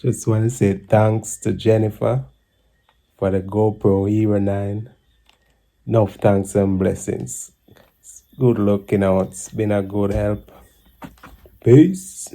Just want to say thanks to Jennifer for the GoPro Hero 9. Enough thanks and blessings. Good looking out. It's been a good help. Peace.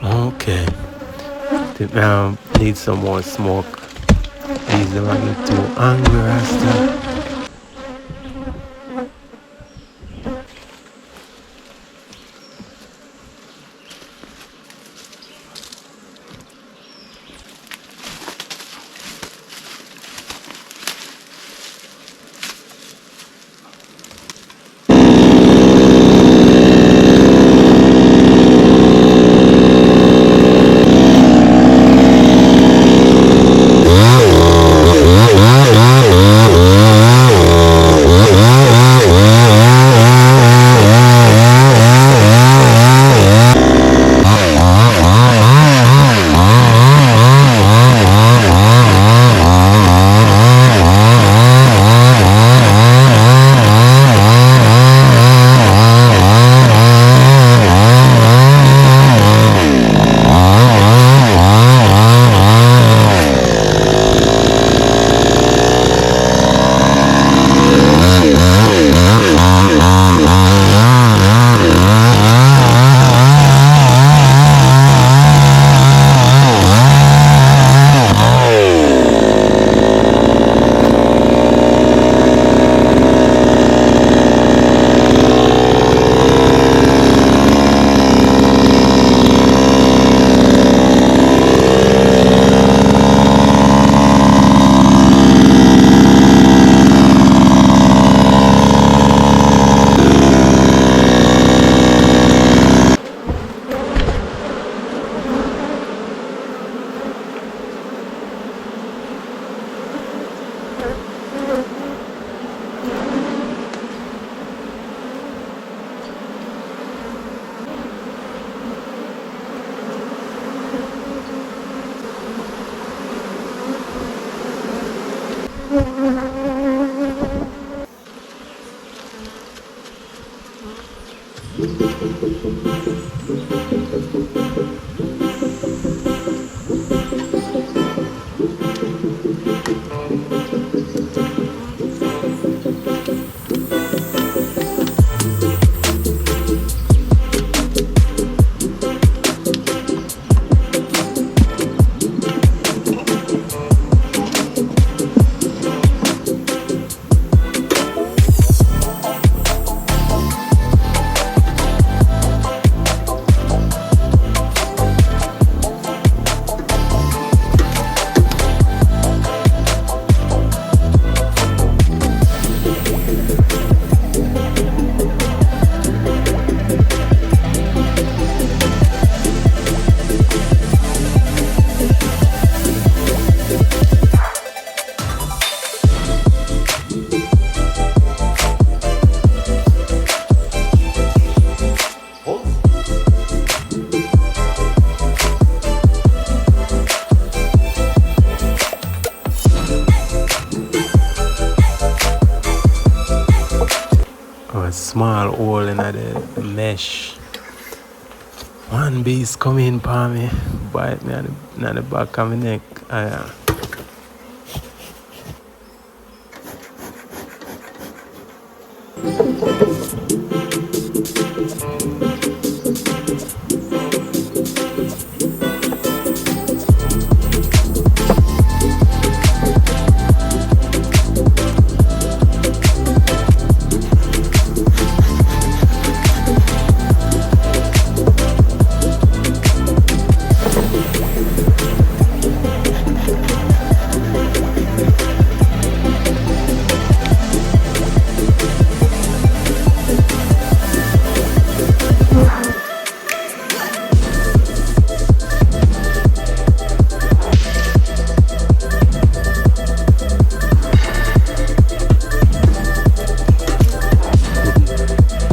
Okay. Need some more smoke. These are not too angry, Rasta. a small hole in the mesh. One beast come in for me, bite me on the back of my neck.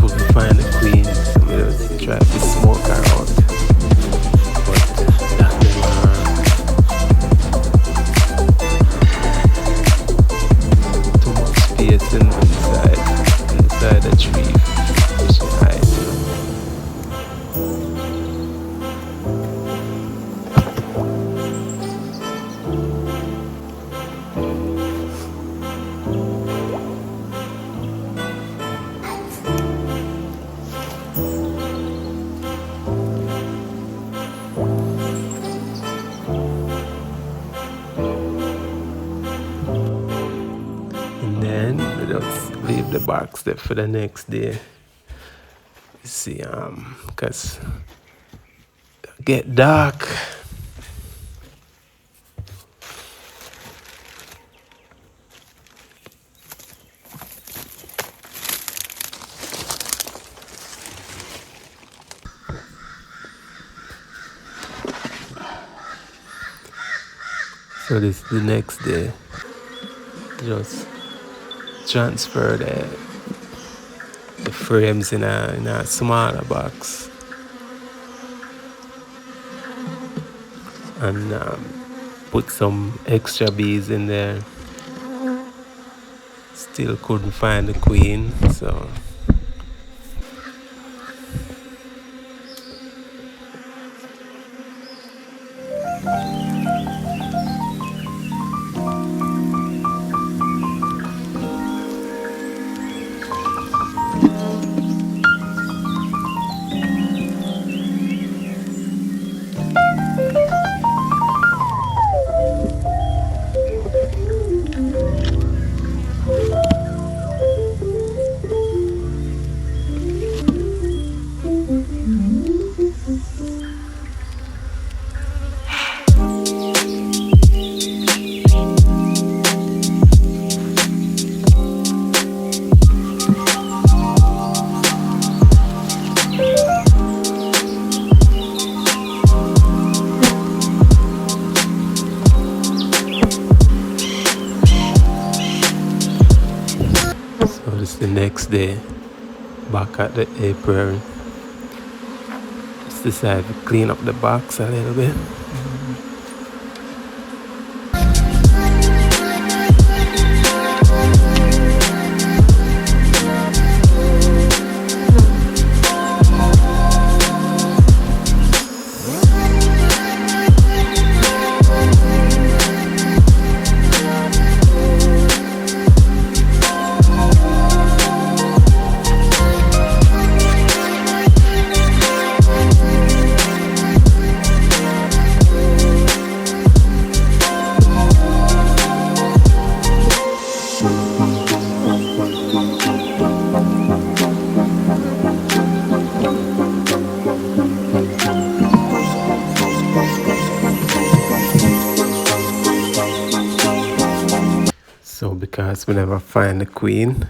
Couldn't find the queen, so we just tried to smoke her out. But that never too much space inside the tree. Fish and hide. And then we just leave the box there for the next day. You see, because it get dark. So this is the next day. Just transfer the frames in a smaller box and put some extra bees in there. Still couldn't find the queen, so this is the next day. Back at the apiary. Just decided to clean up the box a little bit. So because we never find the queen,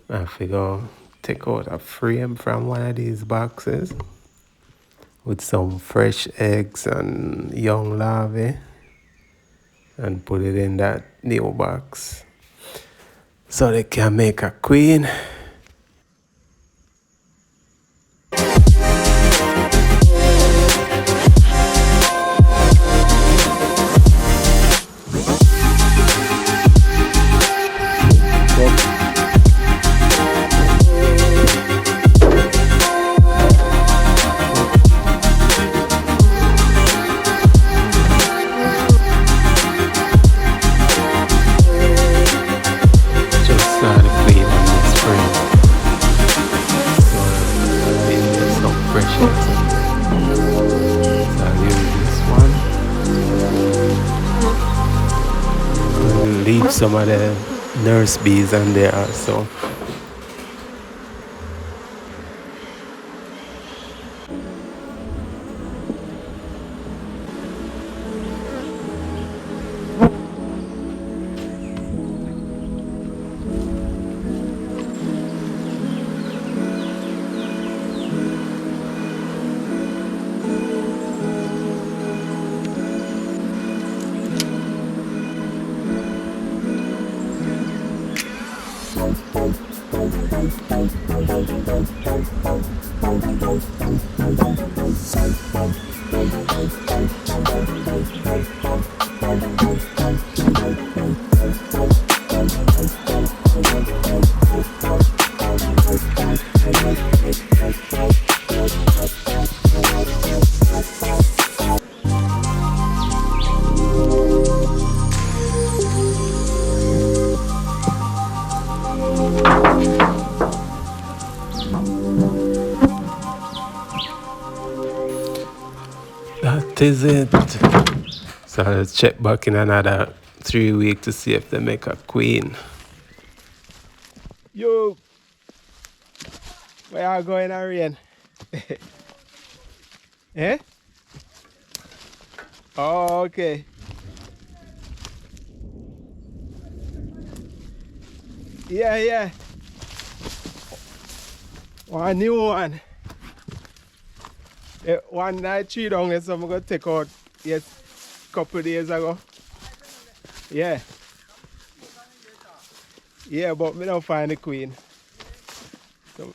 I figure take out a frame from one of these boxes with some fresh eggs and young larvae and put it in that new box so they can make a queen. some of the nurse bees on there also. That is it. So I'll check back in another 3 weeks to see if they make a queen. Yo, where are going, Arian? Eh? Oh, okay. Yeah. One new one. One night tree down there, so I'm going to take out couple days ago. Yeah. Yeah, but me don't find the queen. So,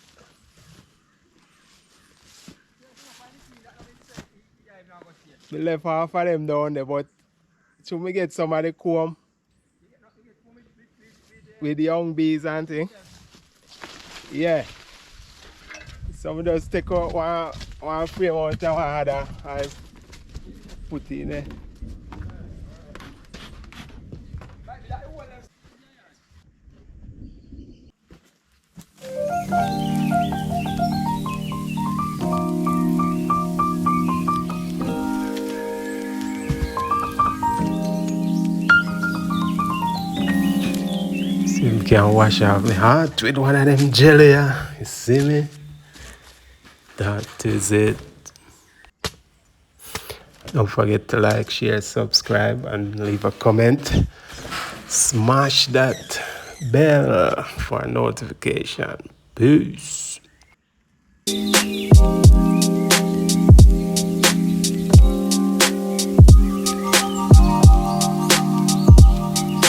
me left half of them down there, but should me get some of the comb with the young bees and thing? Yeah. So we just take out one frame out of one other and put it in there. See if we can wash off my heart with one of them jelly. You see me? That is it. Don't forget to like, share, subscribe, and leave a comment. Smash that bell for notification. Peace.